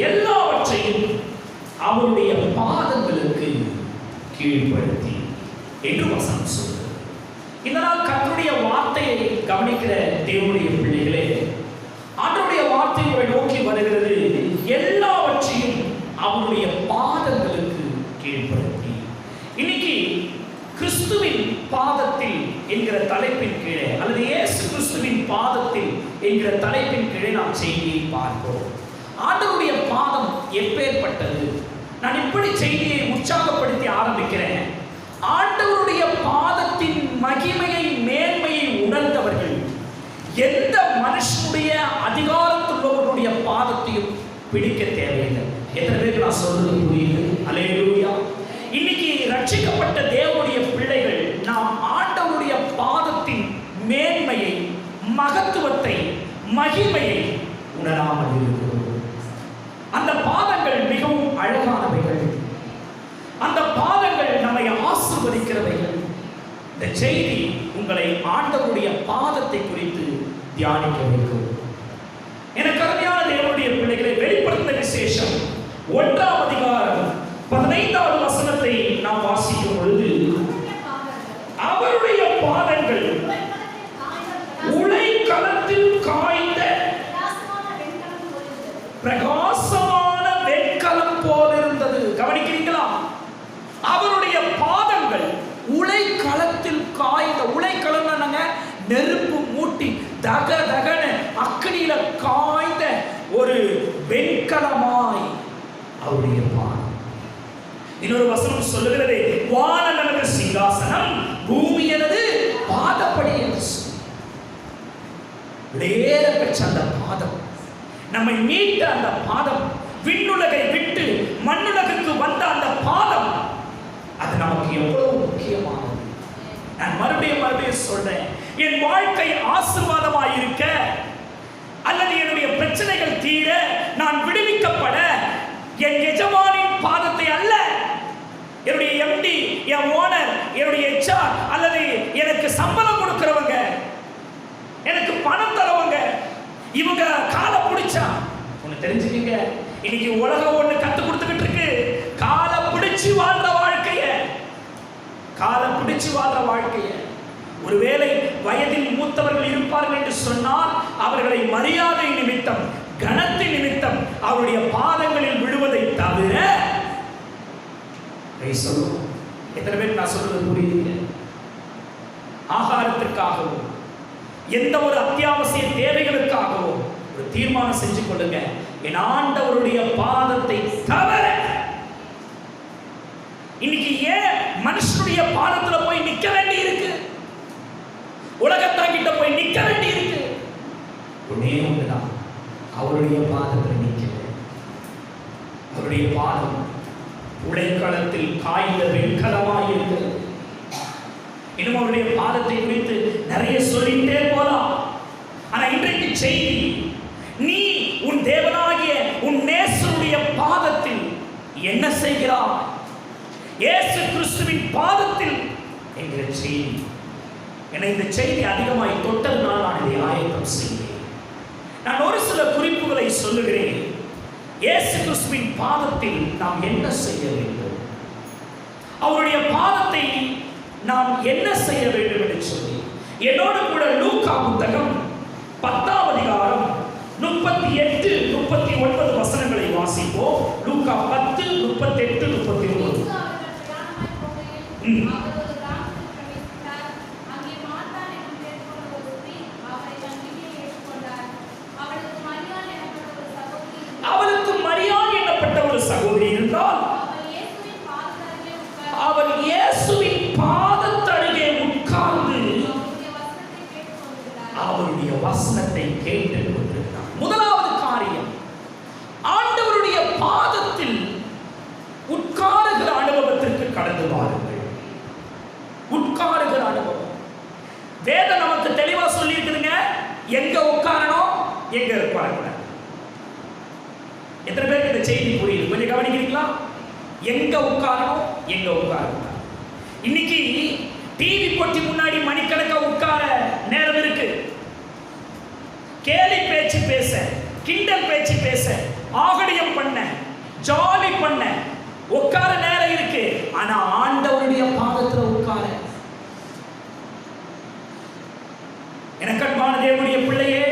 எல்லாவற்றையும் அவருடைய பாதங்களுக்கு கீழ்ப்படுத்தி என்று வசனம் சொல்கிறது. இந்த நாள் கர்த்தருடைய வார்த்தையை கவனிக்கிற தேவனுடைய பிள்ளைகளே, ஆண்டவருடைய வார்த்தை உங்களை நோக்கி வருகிறது. எல்லாவற்றையும் அவருடைய பாதங்களுக்கு கீழ்ப்படுத்தி. இன்னைக்கு கிறிஸ்துவின் பாதத்தில் என்கிற தலைப்பின் கீழே, அல்லது இயேசு கிறிஸ்துவின் பாதத்தில் என்கிற தலைப்பின் கீழே நாம் செய்தியை பார்ப்போம். ஆண்டவருடைய பாதம் எப்பேற்பட்டது? நான் இப்படி செய்தியை உற்சாகப்படுத்தி ஆரம்பிக்கிறேன். ஆண்டவருடைய பாதத்தின் மகிமையை, மேன்மையை உணர்ந்தவர்கள் எந்த மனுஷனுடைய அதிகாரத்துள்ளவர்களுடைய பாதத்தையும் பிடிக்க தேவையில்லை. எத்தனை பேருக்கு நான் சொல்றது புரியுது? அல்லேலூயா. இன்னைக்கு ரட்சிக்கப்பட்ட தேவனுடைய பிள்ளைகள் நாம் ஆண்டவருடைய பாதத்தின் மேன்மையை, மகத்துவத்தை, மகிமையை உணராமல் இருக்கிறோம். அந்த பாதங்கள் மிகவும் அழகானவைகள். அந்த பாதங்கள் நம்மை ஆசீர்வதிக்கிறவைகள். இந்த செய்தி உங்களை ஆண்டவருடைய பாதத்தை குறித்து தியானிக்க வைக்கும். எனக்கு அருமையான தேவனுடைய பிள்ளைகளை, வெளிப்படுத்தின விசேஷம் 1ஆம் அதிகாரம் 15வது வசனத்தை நாம் வாசிக்கும் பொழுது, அவருடைய பாதங்கள் உலைக்களத்தில் காய்ந்த பிரகாசமான வெண்கலம் போல் இருந்தது. கவனிக்கிறீங்களா? அவருடைய பாதங்கள் உலைக்களத்தில் காய்ந்த, உலைக்களம் நெருப்பு மூட்டி தக தகன அக்கினியில காய்ந்த ஒரு வெண்கலமாய் அவருடைய பாதம். இன்னொரு வசனம் சொல்லுகிறது, வானம் எனது சிங்காசனம், பூமி எனது பாதப்படி என்று வேற பெற்ற அந்த பாதம், நம்மை மீட்ட அந்த பாதம், விண்ணுலகை விட்டு மண்ணுலகுக்கு வந்த அந்த பாதம், அது நமக்கு எவ்வளவு முக்கியமானது. நான் மறுபடியும் சொல்றேன், என் வாழ்க்கை ஆசீர்வாதமாய் இருக்க, அல்லது என்னுடைய பிரச்சனைகள் தீர, நான் விடுவிக்கப்பட, என் எஜமானின் பாதத்தை அல்ல, என்னுடைய எம்டி, என் ஓனர், என்னுடைய HR, அல்லது எனக்கு சம்பளம் கொடுக்கிறவங்க, எனக்கு பணம் தரவங்க, இவங்க காலை பிடிச்சா, ஒண்ணு தெரிஞ்சுக்கீங்க, இன்னைக்கு உலகம் ஒண்ணு கத்து கொடுத்துக்கிட்டு இருக்கு. காலை பிடிச்சு வாழ்ற வாழ்க்கைய, காலை பிடிச்சு வாழ்ற வாழ்க்கைய. ஒருவேளை வயதில் மூத்தவர்கள் இருப்பார்கள் என்று சொன்னால், அவர்களை மரியாதை நிமித்தம், கனத்தின் நிமித்தம் அவருடைய பாதங்களில் விழுவதை தவிர, எத்தனை பேர் நான் சொல்றது புரியுது? ஆகாரத்திற்காகவும் எந்த ஒரு அத்தியாவசிய தேவைகளுக்காகவும் ஒரு தீர்மானம் செஞ்சு கொள்ளுங்க, என் ஆண்டவருடைய பாதத்தை தவிர. இன்னைக்கு ஏன் மனுஷனுடைய பாதத்துல போய் நிக்க வேண்டி இருக்கு? உலகத்தாங்கிட்ட போய் நிக்க வேண்டி இருக்கு? ஒன்னே ஒண்ணுதான், அவருடைய பாதத்தில் நிற்க. அவருடைய பாதம் உடைக்களத்தில் காய்ந்த வெண்கலமாய் இருக்கிறது. இன்னும் அவருடைய பாதத்தை குறித்து நிறைய சொல்லிட்டே போலாம். ஆனா இன்றைக்கு செய்தி, நீ உன் தேவனாகிய உன் நேசருடைய பாதத்தில் என்ன செய்கிறாய்? இயேசு கிறிஸ்துவின் பாதத்தில் என்கிற செய்தி. என இந்த செய்தி அதிகமாய் தொட்டதுனால் நான் இதை ஆயத்தம் செய்கிறேன். நான் ஒரு சில குறிப்புகளை சொல்லுகிறேன். இயேசு கிறிஸ்துவின் பாதத்தில் நாம் என்ன செய்ய வேண்டும், அவருடைய பாதத்தை நாம் என்ன செய்ய வேண்டும் என்று சொல்லி என்னோடு கூட லூக்கா புத்தகம் 10ஆம் அதிகாரம் 38, 39 வசனங்களை வாசிப்போம். லூக்கா 10, 38, 39. அவளுக்கு மரியாள் என்னப்பட்ட ஒரு சகோதரி இருந்தால், அவள் இயேசுவின் பாதத்தருகே உட்கார்ந்து அவருடைய வசனத்தை கேட்டுக் கொண்டிருந்தார். முதலாவது காரியம், ஆண்டவருடைய பாதத்தில் உட்காருகிற அனுபவத்திற்கு கடந்து வாருங்கள். உட்காருகிற அனுபவம் வேதம் நமக்கு தெளிவா சொல்லி இருக்குதுங்க. எங்க உட்காரணும், எங்க உட்காரக்கூடாது. எத்தனை பேருக்கு இந்த செய்தி புரியுது? கொஞ்சம் கவனிக்கிறீங்களா? எங்க உட்காரணும், எங்க உட்காரக்கூடாது. இன்னைக்கு டிவி போட்டி முன்னாடி மணிக்கணக்கா உட்கார நேரம் இருக்கு. கேலி பேச்சு பேச, கிண்டல் பேச்சு பேச ஆகடியம் பண்ண, ஜாலி பண்ண உட்கார நேரம் இருக்கு. ஆனா ஆண்டவருடைய பாதத்துல உட்கார, எனக்கு அன்பான தேவனுடைய பிள்ளையே,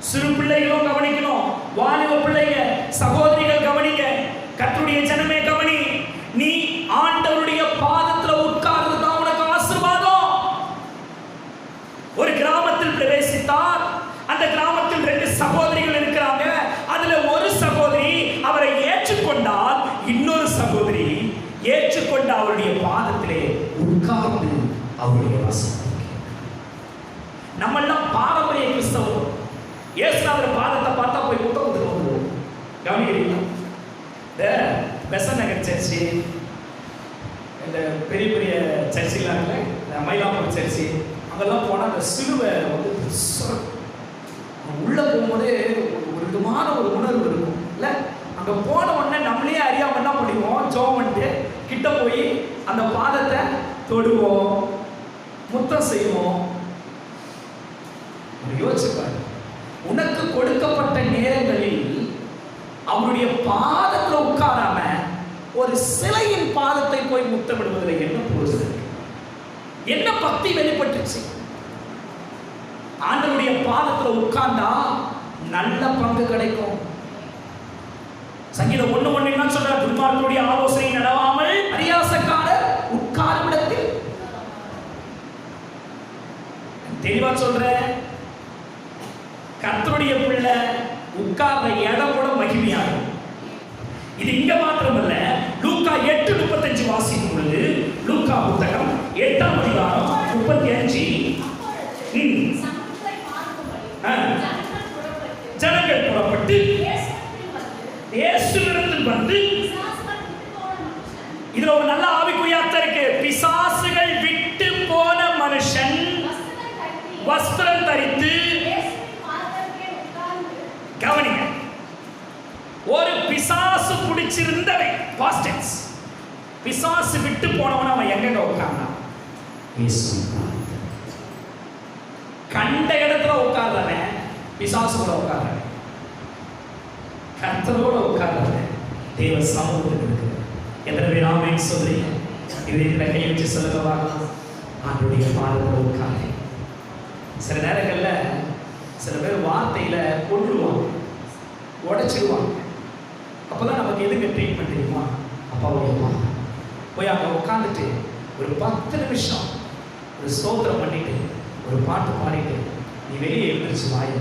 சிறு பிள்ளைகளும் கவனிக்கணும், வாலிப பிள்ளைங்க, சகோதரிகள் கவனிங்க, கர்த்தருடைய ஜனமே கவனி. நீ ஆண்டவருடைய பாதத்துல உட்கார்ந்து தான் உனக்கு ஆசீர்வாதம். ஒரு கிராமத்தில் பிரவேசித்தார். அந்த கிராமத்தில் 2 சகோதரிகள் இருக்கிறாங்க. அதுல ஒரு சகோதரி அவரை ஏற்றுக்கொண்டால், இன்னொரு சகோதரி ஏற்றுக்கொண்ட அவருடைய பாதத்திலே உட்கார்ந்து அவருடைய வசனம். நம்ம எல்லாம் பாரம்பரிய கிறிஸ்தவம். இயேசுநாதர் பாதத்தை பார்த்தா போய் புத்தகத்துக்கு வந்துடுவோம். கவனிக்கிறீங்களா? இந்த பெசன்ட் நகர் சர்ச்சு, இந்த பெரிய பெரிய சர்ச்செல்லாம் இல்லை, இந்த மயிலாப்பூர் சர்ச்சு, அங்கெல்லாம் போனால் அந்த சிலுவை வந்து உள்ளே போகும்போதே ஒரு விதமான ஒரு உணர்வு இருக்கும் இல்லை? அங்கே போன உடனே நம்மளே அறியாமல் என்ன பண்ணுவோம், ஜெபம் பண்ணிட்டு கிட்ட போய் அந்த பாதத்தை தொடுவோம், முத்தம் செய்வோம். யோசிச்சுப்பாரு, உனக்கு கொடுக்கப்பட்ட நேரங்களில் அவருடைய பாதத்தில் உட்காராம ஒரு சிலையின் பாதத்தை போய் முத்தமிடுவதில் என்ன பொருள், என்ன பக்தி வெளிப்பட்டுச்சு? ஆண்டவருடைய பாதத்தில் உட்கார்ந்தா நல்ல பங்கு கிடைக்கும். சங்கீதம் 1:1 என்ன சொல்ற? துன்மார்க்கருடைய ஆலோசனை நடவாமல் பரியாசக்காரர் உட்காரும் இடத்தில். தெளிவா சொல்றேன், கர்த்தருடைய பிள்ளை உட்கார்ந்த இடம் கூட மகிமையாகும். இது இங்க மாத்திரமல்ல, லூக்கா 8:35 வாசிக்கும் பொழுது, லூக்கா புத்தகம் 8ஆம் அதிகாரம் 35, ஜனங்கள் புறப்பட்டு இயேசுவிடத்தில் வந்து, இதுல ஒரு நல்ல ஆவிக்குரிய அர்த்தம் இருக்கு. பிசாசுகள் விட்டு போன மனுஷன் வஸ்திரம் தரித்து, கவனிங்க, ஒரு பிசாசு பிடிச்சிருந்தவை, பாஸ்ட் டென்ஸ், பிசாசு விட்டு போனவன் அவன் எங்க உட்கார்ந்தான்? கண்ட இடத்துல உட்கார்றவன் பிசாசு கூட உட்கார்றவன், கர்த்தரோட உட்கார்றவன் தேவ சமூகத்தில் இருக்கு. எத்தனை பேர் ஆமென் சொல்றீங்க? இதயத்துல கை வச்சு சொல்லுங்க, ஆண்டவருடைய பாதத்துல உட்கார்ந்து. சில நேரங்கள்ல சில பேர் வார்த்தையில கொள்ளுவாங்க, உடைச்சிடுவாங்க. அப்போதான் நமக்கு எதுக்கு ட்ரீட்மெண்ட் தெரியுமா? அப்பாவுடைய பாதம் போய் அங்கே உட்காந்துட்டு ஒரு 10 நிமிஷம் ஒரு ஸ்தோத்திரம் பண்ணிட்டு ஒரு பாட்டு பாடிட்டு நீ வெளியே எழுந்திரிச்சு வாய்,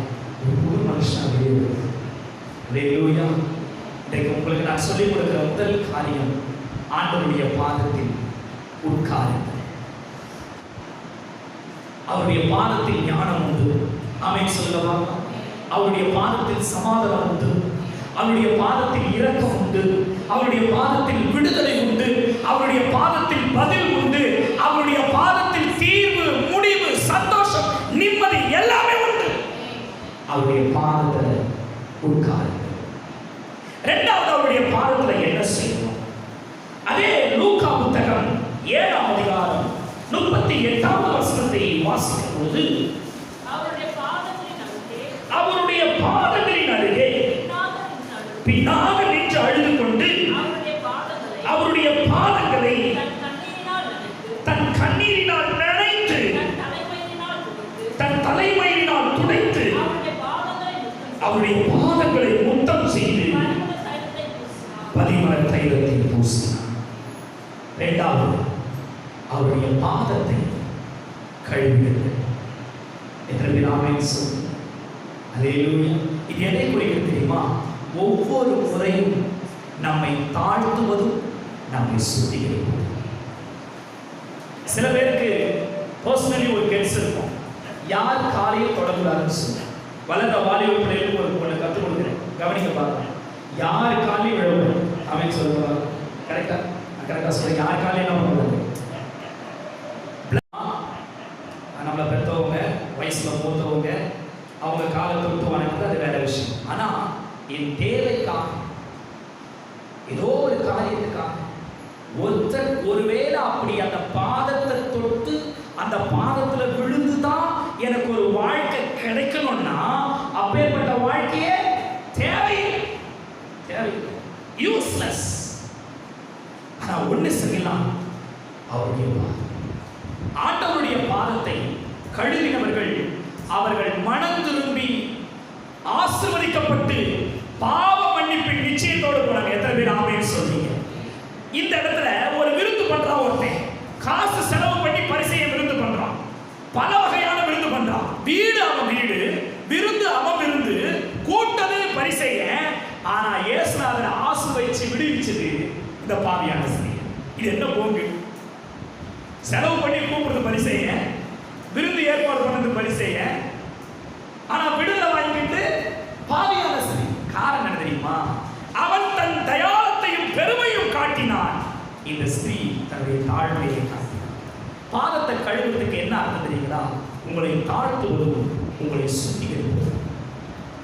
ஒரு புது மனுஷனா வெளியே வருது. அல்லேலூயா. இன்றைக்கு உங்களுக்கு நான் சொல்லிக் கொடுக்கிற முதல் காரியம், ஆண்டவருடைய பாதத்தில் உட்காருங்கள். அவருடைய பாதத்தில் ஞானம் உண்டு. ஆமென் சொல்லவா? அவருடைய பாதத்தில் சமாதானம் உண்டு. அவருடைய பாதத்தில் இரக்கம் உண்டு. அவருடைய பாதத்தில் விடுதலை உண்டு. அவருடைய பாதத்தில் பதில் உண்டு. அவருடைய பாதத்தில் தீர்வு, முடிவு, சந்தோஷம், நிம்மதி எல்லாமே உண்டு. அவருடைய பாதத்தில் உட்காருங்கள். இரண்டாவது, அவருடைய பாதத்தில் என்ன செய்யணும்? அதே லூக்கா புத்தகம் 7ஆம் அதிகாரம் 38ஆம் வசனத்தை வாசிக்கும் போது, அவருடைய பாதங்களின் அருகே பின்னாக நின்று அழுது கொண்டு அவருடைய பாதங்களை தன் கண்ணீரினால் நனைத்து தன் தலைமையினால் துடைத்து அவருடைய பாதங்களை முத்தம் செய்து பரிமள தைலத்தை பூசினார். இரண்டாவது, அவருடைய பாதத்தை கழுவினார். எத்தனை பேர் ஆமென் சொல்லுங்க? அல்லேலூயா. இது எதை குறிக்கிறது தெரியுமா? ஒவ்வொரு முறையும் நம்மை தாழ்த்துவதும் நம்மை சுத்திகரிப்பதும். சில பேருக்கு பர்சனலி ஒரு கெட்ஸ் இருக்கும், யார் காலையில் தொடக்கூடாதுன்னு சொல்லுங்க. வளர்ந்த வாலிப பிள்ளைகளுக்கு ஒரு பொண்ணு கற்றுக் கொடுக்குறேன், கவனிக்க பாருங்க. யார் காலையும் விழக்கூடாது அப்படின்னு சொல்லுவாங்க. கரெக்டா சொல்லுங்க. யார் காலையும் என்ன பண்ணக்கூடாது? நம்மளை பெற்றவங்க, வயசுல மூத்தவங்க, அவங்க காலை தொட்டு வணங்குறது அது வேற விஷயம். ஆனா என் தேவைக்காக, ஏதோ ஒரு காரியத்துக்காக ஒருத்தர் ஒருவேளை அப்படி அந்த பாதத்தை தொட்டு அந்த பாதத்துல விழுந்துதான் எனக்கு ஒரு வாழ்க்கை கிடைக்கணும்னா அப்பேற்பட்ட வாழ்க்கையே தேவையில்லை. யூஸ்லெஸ். ஆனா ஒண்ணு செய்யலாம், அவருடைய ஆண்டவருடைய பாதத்தை கழுவினவர்கள் அவர்கள் மனம் திரும்பி ஆசீர்வதிக்கப்பட்டு பாவ மன்னிப்பின் நிச்சயத்தோடு போனாங்க. எத்தனை பேர் ஆமென் சொல்றீங்க? இந்த இடத்துல ஒரு விருந்து பண்றான் ஒருத்தன், காசு செலவு பண்ணி பரிசையை விருந்து பண்றான், பல வகையான விருந்து பண்றான். வீடு அவன் வீடு, விருந்து அவன் விருந்து, கூட்டது பரிசைய. ஆனா இயேசுநாதர் ஆசீர்வதிச்சு விடுவிச்சது இந்த பாவியான ஸ்திரீ. இது என்ன போங்கு? செலவு பண்ணி கூப்பிடுறது பரிசைய, விருந்து ஏற்பாடு பண்ணது பரிசைய, ஆனா விடுதலை வாங்கிட்டு பாவியான ஸ்திரீ. காரணம் என்ன தெரியுமா? அவன் தன் தயாளத்தையும் பெருமையும் காட்டினான், இந்த ஸ்திரீ தன்னுடைய தாழ்மையை காட்டினான். பாதத்தை கழுவுறதுக்கு என்ன அர்த்தம் தெரியுங்களா? உங்களை தாழ்த்துவதும் உங்களை சுத்திகரிப்பதும்.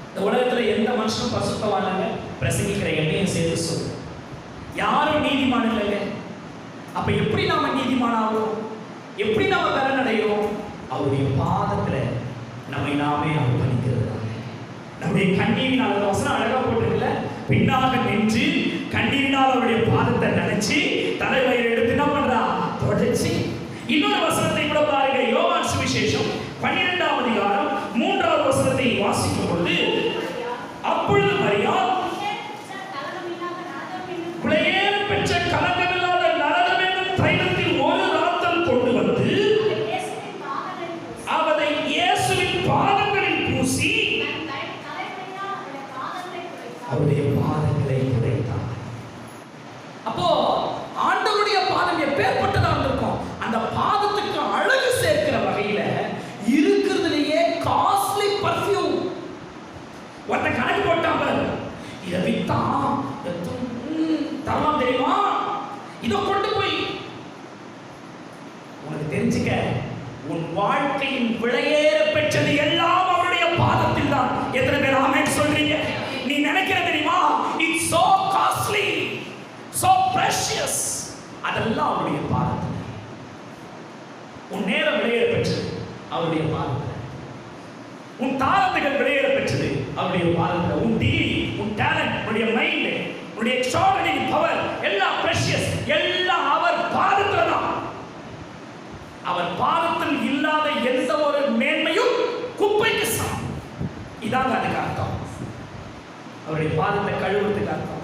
இந்த உலகத்துல எந்த மனுஷனும் பசுத்தவானாங்க, பிரசங்கிக்கிற எண்ணையும் சேர்த்து சொல்லு. யாரும் நீதிமான் இல்லைங்க. அப்ப எப்படி நாம நீதிமானாகிறோம்? எப்படி நாம பலன் அடைகிறோம்? அவருடைய பாதத்துல நம்மை நாமே அர்ப்பணிக்கிறது. நம்முடைய கண்ணீரினால், அந்த வசனம் அழகா போட்டிருக்கல, பின்னாக நின்று கண்ணீரினால் அவருடைய பாதத்தை நினைச்சு தலைவயிறு எடுத்து என்ன பண்றா? தொடச்சு. இன்னொரு வசனத்தை கூட பாருங்க, யோவான் சுவிசேஷம் 12ஆம் அதிகாரம் 3வது வசனத்தை வாசிக்கும் பொழுது, அப்பொழுது மரியாள் குளையேற பெற்ற கலங்கமில்லாத நரகம் என்னும் தைலத்தில் ஒரு ராத்தம் கொண்டு வந்து அவரை இயேசுவின் பாதங்களில் பூசி அவருடைய பாதங்களை துடைத்தார். அப்போ ஆண்டவருடைய பாதம் எப்பேற்பட்டதா இருக்கும்? அந்த பாதத்துக்கு அழகு சேர்க்கிற வகையில இருக்கிறதுலயே காஸ்ட்லி பர்ஃபியூம். ஒருத்த கணக்கு போட்டாங்க, இதை வித்தா தரலாம் தெரியுமா? இதை கொண்டு போய் உனக்கு தெரிஞ்சுக்க, உன் வாழ்க்கையின் விளையேற பெற்றது எல்லாம் அவருடைய பாதத்தில் தான். எத்தனை பேர் ஆமென் சொல்றீங்க? நீ நினைக்கிற தெரியுமா? It's so costly, so precious. அதெல்லாம் அவருடைய பாதத்தில். உன் நேரம் விளையேற பெற்றது அவருடைய பாதத்தில். உன் தாளந்துகள் விளையேற பெற்றது அவருடைய பாதத்தில். உன் டிகிரி, உன் டேலண்ட், உன்னுடைய மைண்ட், உன்னுடைய எக்ஸ்ட்ராடினரி பவர் எல்லாம் precious, எல்லாம் அவர் பாதத்தில் தான். அவர் பாதத்தில் இல்லாத எந்த ஒரு மேன்மையும் குப்பைக்கு சமம். இதான் அதுக்கு அர்த்தம். அவருடைய பாதத்தை கழுவுறதுக்கு அர்த்தம்.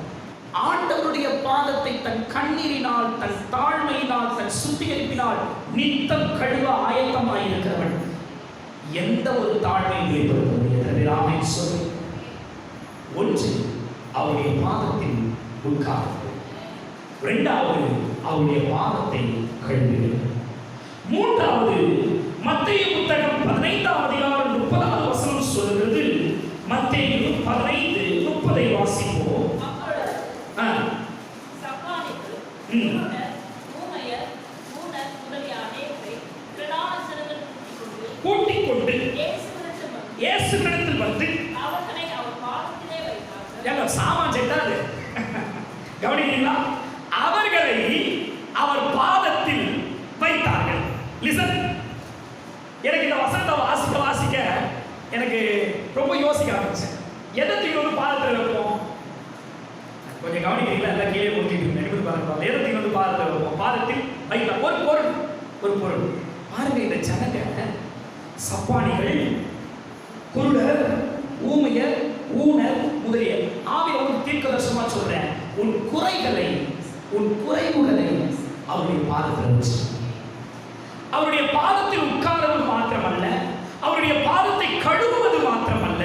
ஆண்டவருடைய பாதத்தை தன் கண்ணீரினால், தன் தாழ்மையினால், தன் சுத்திகரிப்பினால் நித்தம் கழுவ ஆயத்தமாய் இருக்கிறவன் எந்த ஒரு தாழ்மையும் வெளிப்படுத்துவது. ஆமென் சொல்லு. ஒன்று, அவருடைய பாதத்தில் உட்கார்ந்து. இரண்டாவது, அவருடைய பாதத்தை கழுவுகிறது. மூன்றாவது, மத்தேயு புத்தகம் 15ஆம் அதிகாரம் 30வது வசனம் சொல்கிறது. மத்தேயு 15:30 வாசிப்போம். கூட்டிக் கொண்டு இயேசுவிடத்தில் வந்து அவர்களை அவர் பாதத்திலே வைத்தார்கள். சாமான் செட்டாது கவனிக்கிறீங்களா? அவர்களை அவர் பாதத்தில் வைத்தார்கள். லிசன், எனக்கு இந்த வசனத்தை வாசிக்க எனக்கு ரொம்ப யோசிக்க ஆரம்பிச்சேன். எதத்துக்கு வந்து பாதத்தில் வைப்போம்? கொஞ்சம் கவனிக்கிறீங்களா? எல்லாம் கீழே முடிச்சுட்டு எனக்கு பாருங்க. எதத்துக்கு வந்து பாதத்தில் வைப்போம்? பாதத்தில் வைக்கலாம். ஒரு பொருள் பாருங்க. இந்த ஜனங்க சப்பானிகள், குருடர், ஊமையர், ஊனர் முதலிய ஆவிய ஒரு தீர்க்கதரிசனமா சொல்றேன். உன் குறைகளை, உன் குறைவுகளை அவருடைய பாதத்தில் வச்சு, அவருடைய பாதத்தில் உட்கார்வது மாத்திரமல்ல, அவருடைய பாதத்தை கழுவுவது மாத்திரமல்ல,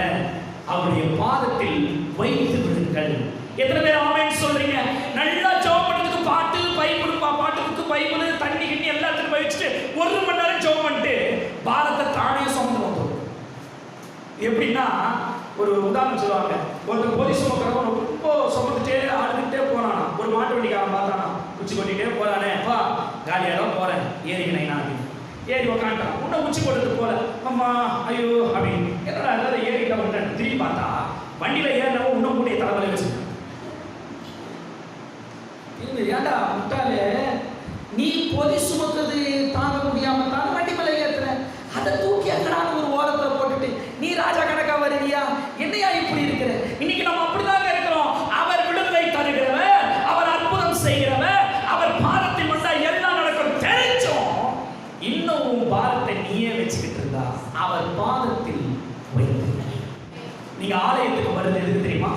அவருடைய பாதத்தில் வைத்து விடுங்கள். எத்தனை பேர் ஆமென் சொல்றீங்க? நல்லா ஜெபம் பண்றதுக்கு பாட்டு, பைபிள் பாட்டுக்கு பைபிள், தண்ணி கிண்ணி எல்லாத்துக்கும் வச்சுட்டு 1 மணி நேரம் ஜெபம் பண்ணிட்டு பாரத்தை தானே சுமந்து வந்தோம். எப்படின்னா, ஒரு உதாரணம் சொல்லுவாங்க. ஒருத்தர் பொதி சுமக்கிறவன் ரொம்ப சுமந்துட்டே அழுதுகிட்டே போனானா. ஒரு மாட்டு வண்டிக்காரன் பார்த்தானா, உச்சி கொட்டிகிட்டே போறானே, அப்பா காலியாதான் போறேன், ஏறிக்கினேன் நான் அப்படின்னு ஏறி உக்காண்டான். உன்ன உச்சி கொட்டது போல, அம்மா ஐயோ அப்படின்னு என்னடா ஏதாவது ஏறிக்கிட்ட உடனே திரும்பி பார்த்தா வண்டியில ஏறினவன் உன்ன கூடிய தலைவலை வச்சுருக்கான். ஏண்டா முட்டாளே, நீ பொதி சுமக்கிறது தாங்க முடியாம தானே வண்டி மேல ஏத்துற, அதை தூக்கி அங்கடான ஒரு ஓரத்துல போட்டுட்டு நீ ராஜா கணக்கா வருவியா? என்னையா இப்படி இருக்கிற? இன்னைக்கு நம்ம அப்படிதாங்க இருக்கிறோம். அவர் விடுதலை தருகிறவர், நீங்க ஆலயத்துக்கு வருது எதுக்கு தெரியுமா?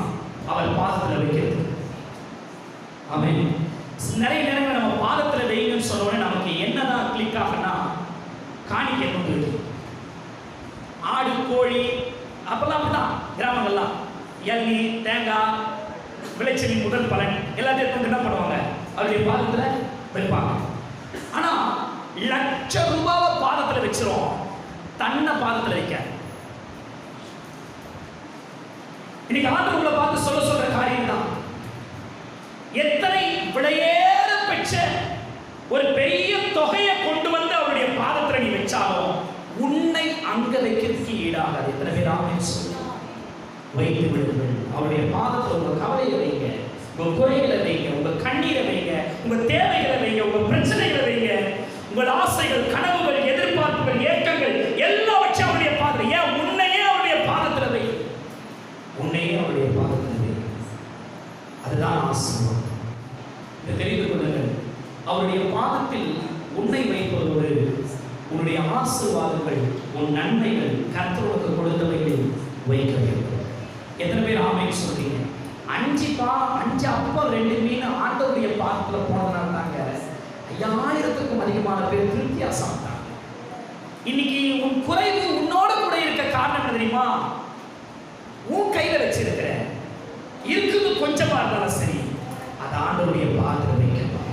அவர் பாதத்துல வைக்கிறது. ஆமென். நிறைய நேரங்கள் நம்ம பாதத்துல வைங்கன்னு சொன்ன உடனே நமக்கு என்னதான் கிளிக் ஆகுனா, காணிக்கை கொண்டு வருது. ஆடு கோழி அப்பெல்லாம் அப்படிதான் கிராமங்கள்லாம் இளநீ தேங்காய் விளைச்சலின் முதல் பலன் எல்லாத்தையும் கொண்டு என்ன பண்ணுவாங்க? அவருடைய பாதத்துல வைப்பாங்க. ஆனா ₹1,00,000 பாதத்துல வச்சிரும், தன்னை பாதத்துல வைக்க. இன்னைக்கு ஆண்டவரை பார்த்து சொல்ற காரியம் தான். எத்தனை விலையேற பெற்ற ஒரு பெரிய தொகையை கொண்டு வந்து அவருடைய பாதத்துல நீ வச்சாலும் உன்னை அங்க வைக்கிறதுக்கு ஈடாகாது. எத்தனை பேர் ஆமென் சொல்லுங்க? வைத்து விடுங்கள். அவருடைய பாதத்துல உங்க கவலையை வைங்க, உங்க குறைகளை வைங்க, உங்க கண்ணீரை வைங்க, உங்க தேவைகளை வைங்க, உங்க பிரச்சனைகளை வைங்க, உங்கள் ஆசைகள், கனவுகள், எதிர்பார்ப்புகள், ஏக்கங்கள் எல்லாவற்றையும் அவருடைய பாதத்துல. ஏன் உன்னையே அவருடைய பாதத்துல வை, உன்னையே அவருடைய பாதத்துல வை. அதுதான் ஆசீர்வாதம். இதை தெரிந்து கொள்ளுங்கள். அவருடைய பாதத்தில் உன்னை வைப்பதோடு உன்னுடைய ஆசீர்வாதங்கள், உன் நன்மைகள், கர்த்தருக்கு கொடுத்தவைகள் வைக்க வேண்டும். எத்தனை பேர் ஆமென் சொல்றீங்க? 5 அப்பம் 2 மீன் ஆண்டவருடைய பாதத்துல போனதுனால தாங்க 5000க்கும் அதிகமான பேர் திருப்தியா சாப்பிட்டாங்க. இன்னைக்கு உன் குறைவு உன்னோட கூட இருக்க காரணம் என்ன தெரியுமா? உன் கையில வச்சிருக்கிற இருக்குது கொஞ்சமா இருந்தாலும் சரி, அது ஆண்டவருடைய பாதத்துல வைக்கணும்.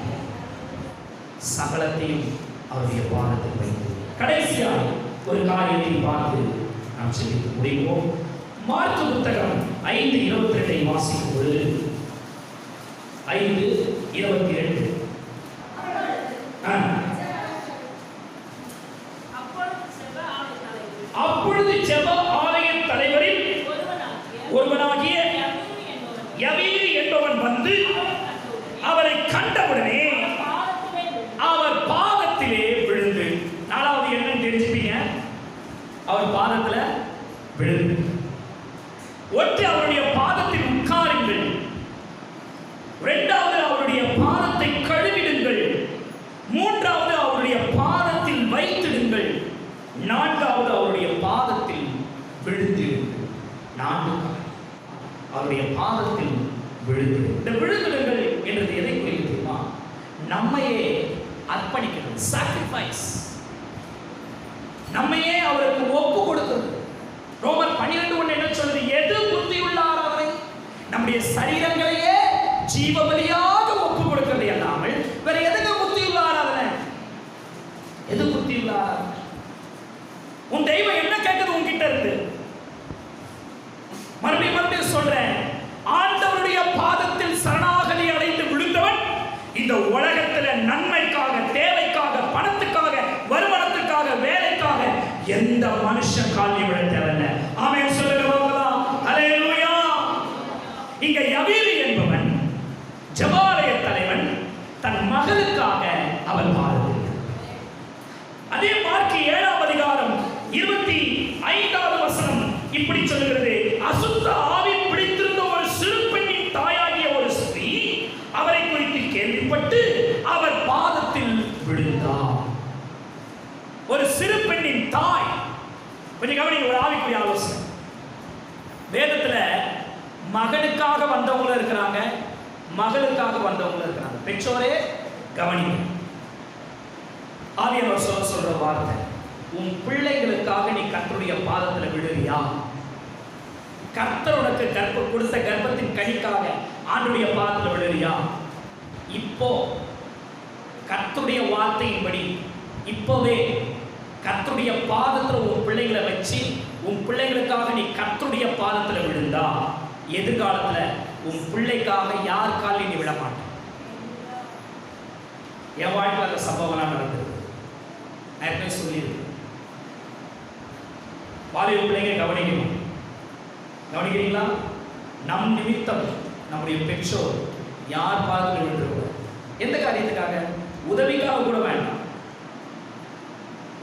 சகலத்தையும் அவருடைய பாதத்தில் வைத்து கடைசியாக ஒரு காரியத்தை பார்த்து நாம் சிந்தித்து முடிவோம். மார்க்கு புத்தகம் 5:22 வாசிக்கும் பொழுது 5:22 அப்பொழுது ஜெப ஆலய தலைவரில் ஒருவனாகிய யவீரு என்பவன் வந்து அவரை கண்டவுடனே அவர் பாதத்திலே விழுந்து. நாலாவது என்னன்னு தெரிஞ்சுப்பீங்க? அவர் பாதத்துல விழுந்து. ஒன்று, அவருடைய பாதத்தில் உட்காருங்கள். இரண்டாவது, அவருடைய பாதத்தை கழுவிடுங்கள். மூன்றாவது, அவருடைய பாதத்தில் வைத்திடுங்கள். நான்காவது, அவருடைய பாதத்தில் விழுந்திடுங்கள். அவருடைய பாதத்தில் விழுந்திடுங்கள். இந்த விழுந்திடுங்கள் என்றது எதை குறித்து தெரியுமா? நம்மையே அர்ப்பணிக்கிறது, சாக்ரிஃபைஸ். நம்மையே அவருக்கு ஒப்பு கொடுக்கிறது. ரோமர் 12:1 என்ன சொல்றது? எது புத்தியுள்ள ஆராதனை? நம்முடைய சரீரங்களையே ஜீவ பலியாக ஒப்பு கொடுக்கிறது அல்லாமல் வேற எதுக்கு புத்தியுள்ள ஆராதனை? எது புத்தியுள்ள ஆராதனை? உன் தெய்வம் என்ன கேட்குது உன்கிட்ட இருந்து? மறுபடியும் சொல்றேன், ஆண்டவருடைய பாதத்தில் சரணாகதி அடைந்து விழுந்தவன் இந்த உலகத்துல நன்மைக்காக, தேவைக்காக, பணத்துக்காக, வருமானத்துக்காக, வேலைக்காக எந்த மனுஷன் காலி விட தேவையில்லை. ஆமென் சொல்லுங்க பார்க்கலாம். அல்லேலூயா. இங்க யவீரு என்பவன் ஜெபாலய தலைவன் தன் மகளுக்காக அவன் பாடுகிறான். அதே மார்க்கு 7ஆம் அதிகாரம் 25வது வசனம் இப்படி சொல்லுகிறது. அசுத்த ஆவி பிடித்திருந்த ஒரு சிறு பெண்ணின் தாயாகிய ஒரு ஸ்திரீ அவரை குறித்து கேள்விப்பட்டு அவர் பாதத்தில் விழுந்தார். ஒரு சிறு பெண்ணின் தாய். கொஞ்சம் கவனிங்க, ஒரு ஆவிக்குரிய ஆலோசனை. வேதத்துல மகனுக்காக வந்தவங்களும் இருக்கிறாங்க, மகளுக்காக வந்தவங்களும் இருக்கிறாங்க. பெற்றோரே கவனிங்க. ஆவியானவர் சொல்ற வார்த்தை, உன் பிள்ளைகளுக்காக நீ கர்த்தருடைய பாதத்துல விழுறியா? கர்த்தர் உனக்கு கொடுத்த கர்ப்பத்தின் கனிக்காக ஆண்டவருடைய பாதத்துல விழுறியா? இப்போ கர்த்தருடைய வார்த்தையின்படி இப்போவே கர்த்தருடைய பாதத்துல உன் பிள்ளைகளை வச்சு உன் பிள்ளைகளுக்காக நீ கர்த்தருடைய பாதத்துல விழுந்தா எதிர்காலத்துல உன் பிள்ளைக்காக யார் காலையும் நீ விட மாட்ட. என் வாழ்க்கையில் அந்த சம்பவம்லாம் நடந்தது. நான் சொல்லியிருக்கேன். வாலிப பிள்ளைங்க கவனிக்கணும். கவனிக்கிறீங்களா? நம் நிமித்தம் நம்முடைய பெற்றோர் யார் பாதத்தில் விழுந்துருக்க, எந்த காரியத்துக்காக? உதவிக்காக கூட வேண்டாம்,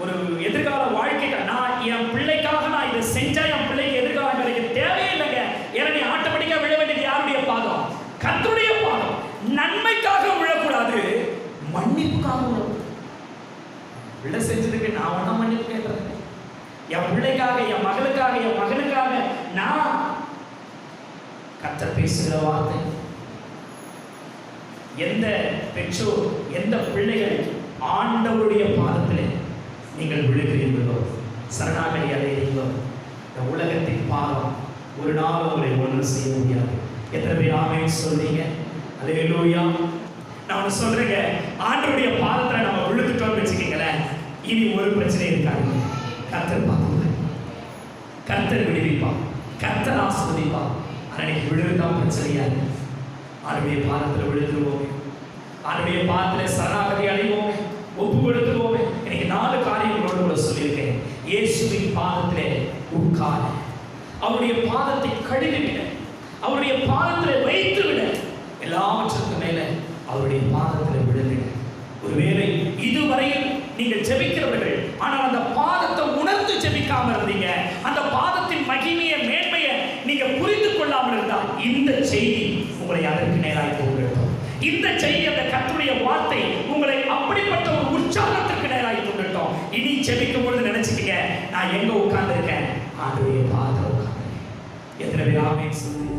ஒரு எதிர்கால வாழ்க்கைக்காக. நான் என் பிள்ளைக்காக நான் இதை செஞ்சா என் பிள்ளைக்கு எதிர்காலம் கிடைக்க தேவையே இல்லைங்க. ஏன்னா நீ ஆட்டோமேட்டிக்கா விழ வேண்டியது யாருடைய பாதம்? கர்த்தருடைய பாதம். நன்மைக்காக விழக்கூடாது, மன்னிப்புக்காக விழக்கூடாது. விழ செஞ்சதுக்கு நான் ஒன்றும் மன்னிப்பு கேட்கறது. என் பிள்ளைக்காக, என் மகளுக்காக, என் மகனுக்காக நான் கர்த்தர் பேசுகிற வார்த்தை. எந்த பெற்றோர், எந்த பிள்ளைகள் ஆண்டவருடைய பாதத்திலே நீங்கள் விழுகிறீர்களோ, சரணாகதி அடைகிறீர்களோ, இந்த உலகத்தின் பாதம் ஒரு நாள் உங்களை ஒன்று செய்ய முடியாது. எத்தனை பேர் ஆமென் சொல்றீங்க? அல்லேலூயா. நான் சொல்றேங்க, ஆண்டவருடைய பாதத்துல நம்ம விழுந்துட்டோம்னு வச்சுக்கீங்களேன், இனி ஒரு பிரச்சனை இருக்காது. கர்த்தர் பார்த்துப்பார், கர்த்தர் விடுவிப்பார், கர்த்தர் ஆசீர்வதிப்பார். ஆனால் நீங்க விழுந்துதான் பிரச்சனையா இருக்கு. ஆண்டவருடைய பாதத்துல விழுந்துருவோமே, ஆண்டவருடைய பாதத்துல சரணாகதி அடைவோமே, ஒப்பு கொடுத்துருவோமே. இன்னைக்கு 4 காரியங்களோடு கூட சொல்லியிருக்கேன். இயேசுவின் பாதத்திலே உட்கார, அவருடைய பாதத்தை கழுவிவிட, அவருடைய பாதத்தில் வைத்து விட, எல்லாவற்றுக்கும் மேல அவருடைய பாதத்தில் விழுவிட. ஒருவேளை இதுவரையில் நீங்கள் ஜெபிக்கிறவர்கள், ஆனால் அந்த பாதத்தை உணர்ந்து ஜெபிக்காம இருந்தீங்க, அந்த பாதத்தின் மகிமையை, மேன்மையை நீங்க புரிந்து கொள்ளாமல் இருந்தால், இந்த செய்தி உங்களை அதற்கு நேராக கொண்டிருக்கும். இந்த செய்தி, அந்த கர்த்தருடைய வார்த்தை உங்களை அப்படிப்பட்ட ஒரு உற்சாகத்திற்கு நேராக கொண்டிருக்கும். இனி ஜெபிக்கும் பொழுது நினைச்சுக்கீங்க, நான் எங்க உட்கார்ந்து இருக்கேன்? ஆண்டவருடைய பாதம் உட்கார்ந்து. எத்தனை பேர் ஆமென் சொல்லுங்க?